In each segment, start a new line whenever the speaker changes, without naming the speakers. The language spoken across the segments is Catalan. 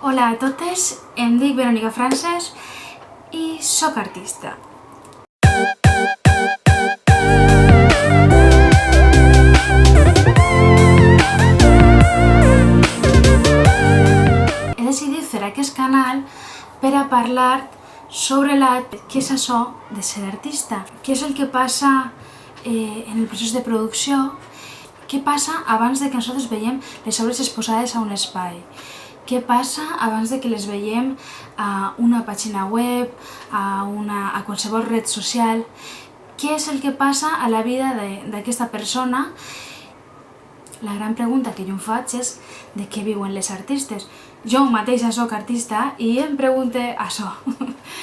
Hola a totes, em dic Verònica Frances i sóc artista. He decidit fer aquest canal per a parlar sobre què és això de ser artista, què és el que passa en el procés de producció, què passa abans de que nosaltres veiem les obres exposades a un espai, què passa abans de que les veiem a una pàgina web, a qualsevol red social, què és el que passa a la vida d'aquesta persona. La gran pregunta que jo em faig és de què viuen les artistes. Jo mateixa soc artista i em pregunto això.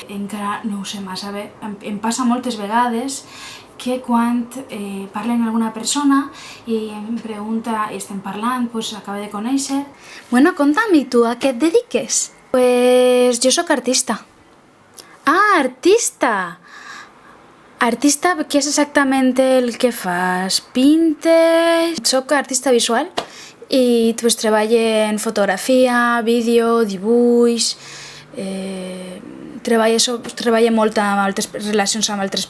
Encara no ho sé massa bé. Em passa moltes vegades que quan parlen amb alguna persona i em pregunta, i estem parlant, doncs acaba de conèixer.
Bueno, conta'm, i tu a què et dediques?
Pues jo sóc artista.
Ah, artista! Artista, què és exactament el que fas? Pintes?
Soc artista visual
I pues treballo en fotografia, vídeo, dibuix... Treballo molt amb altres relacions amb altres...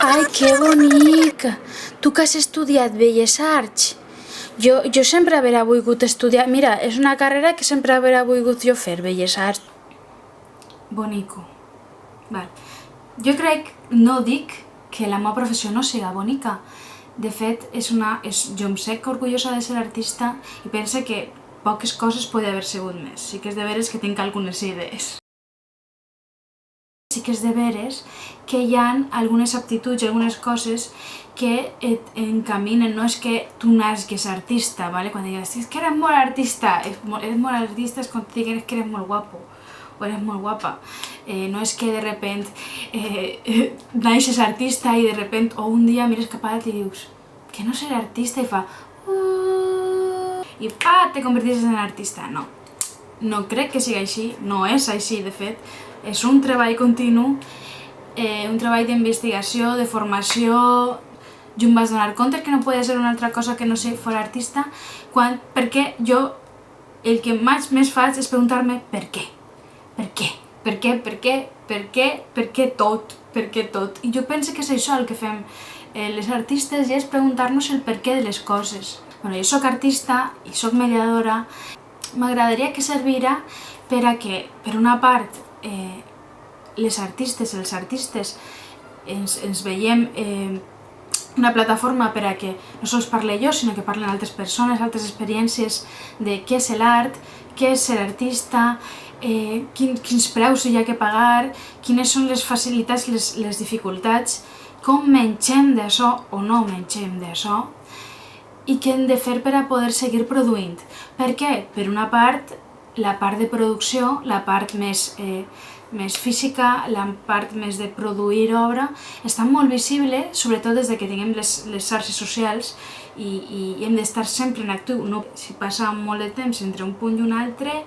Ai, que bonic! Tu que has estudiat Belles Arts? Jo sempre haurà volgut estudiar... Mira, és una carrera que sempre haurà volgut jo fer, Belles Arts.
Bonico. Val. Jo crec, no dic que la meva professió no siga bonica. De fet, jo em sec orgullosa de ser artista i pense que poques coses podria haver sigut més. Sí que és de veres que tinc algunes idees. Sí que és de veres que hi ha algunes aptituds i algunes coses que et encaminen. No és que tu nasques artista, ¿vale? Quan digues, és que eres molt artista, és quan et digues que eres molt guapo o eres molt guapa. No és que de repent naixes artista i de repent o un dia mires cap a dalt i dius que no seré artista i fa i te converteixes en artista. No crec que sigui així, no és així de fet. És un treball continu, un treball d'investigació, de formació. Jo em vaig donar compte que no podia ser una altra cosa que no ser fora artista, perquè jo el que més faig és preguntar-me per què. Per què? Per què? Per què? Per què? Per què tot? Per què tot? I jo penso que és això el que fem les artistes, i és preguntar-nos el per què de les coses. Bueno, jo soc artista i soc mediadora. M'agradaria que servirà per a que, per una part, les artistes, els artistes, ens veiem una plataforma per a que no sols parle jo, sinó que parlen altres persones, altres experiències de què és l'art, què és ser artista, quins preus hi ha que pagar, quines són les facilitats i les dificultats, com mengem d'això o no mengem d'això, i què hem de fer per a poder seguir produint. Per què? Per una part, la part de producció, la part més física, la part més de produir obra, està molt visible, sobretot des que tinguem les xarxes socials i hem d'estar sempre en actiu. Si passa molt de temps entre un punt i un altre,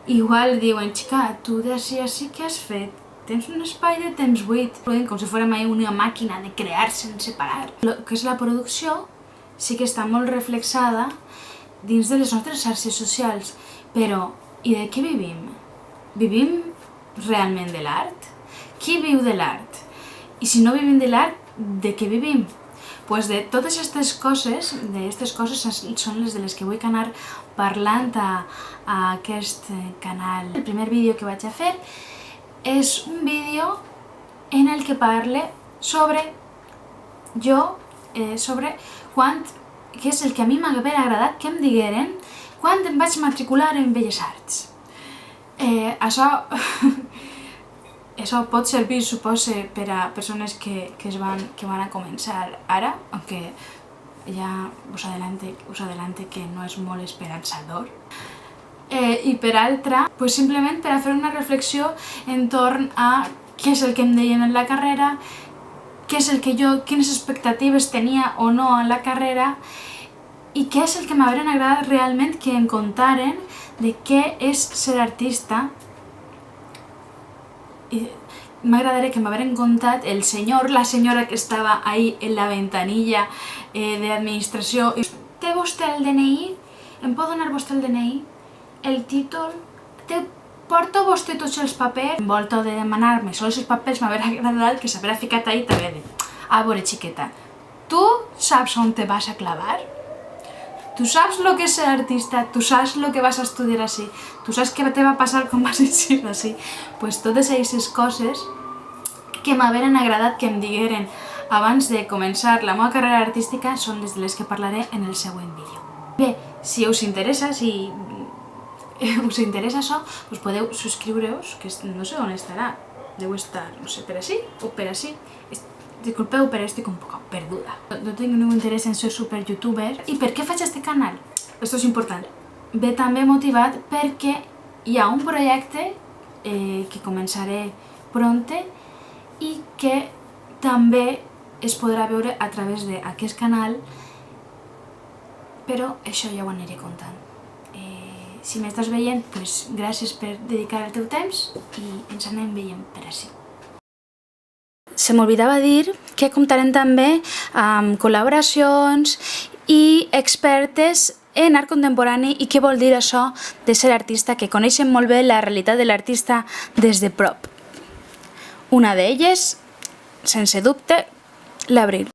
igual diuen, xica, tu d'ací a ací què has fet? Tens un espai de temps buit, com si fórem una màquina de crear sense parar. El que és la producció sí que està molt reflexada dins de les nostres xarxes socials, però i de què vivim? Vivim realment de l'art? Qui viu de l'art? I si no vivim de l'art, de què vivim? Pues de totes aquestes coses, són les de les que vull anar parlant a aquest canal. El primer vídeo que vaig a fer és un vídeo en el que parle sobre què és el que a mi m'hagués agradat que em digueren quan em vaig matricular en Belles Arts. Això pot servir, supose, per a persones que van a començar ara, aunque ja us adelante que no és molt esperançador. I per altra, simplement per a fer una reflexió entorn a què és el que em deien en la carrera, quines expectatives tenia o no en la carrera, i què és el que m'haurien agradat realment que em contaren de què és ser artista. M'agradaria que m'hagueren contat la senyora que estava ahí en la ventanilla d'administració. té vostè el DNI? Em pot donar vostè el DNI? El títol? Porta vostè tots els papers? En volta de demanar-me sols els papers m'haver agradat que s'haver ficat ahí també de... A veure, xiqueta, tu saps on te vas a clavar? Tu saps lo que és ser artista? Tu saps lo que vas a estudiar així? Tu saps què te va passar quan vas eixir així? Pues totes aquestes coses que m'haveren agradat que em digueren abans de començar la meva carrera artística són les de les que parlaré en el següent vídeo. Bé, si us interessa, això, doncs podeu subscriure-us, que no sé on estarà. Deu estar, no sé, per així o per així. Disculpeu, però estic un poc perduda. No tinc ningú interès en ser super youtuber. I per què faig este canal? Esto és important. Ve també motivat perquè hi ha un projecte que començaré pronte i que també es podrà veure a través d'aquest canal, però això ja ho aniré contant. Si m'estàs veient, doncs gràcies per dedicar el teu temps i ens anem veient per així. Se m'olvidava dir que comptarem també amb col·laboracions i expertes en art contemporani i què vol dir això de ser artista, que coneixen molt bé la realitat de l'artista des de prop. Una d'elles, sense dubte, l'Abril.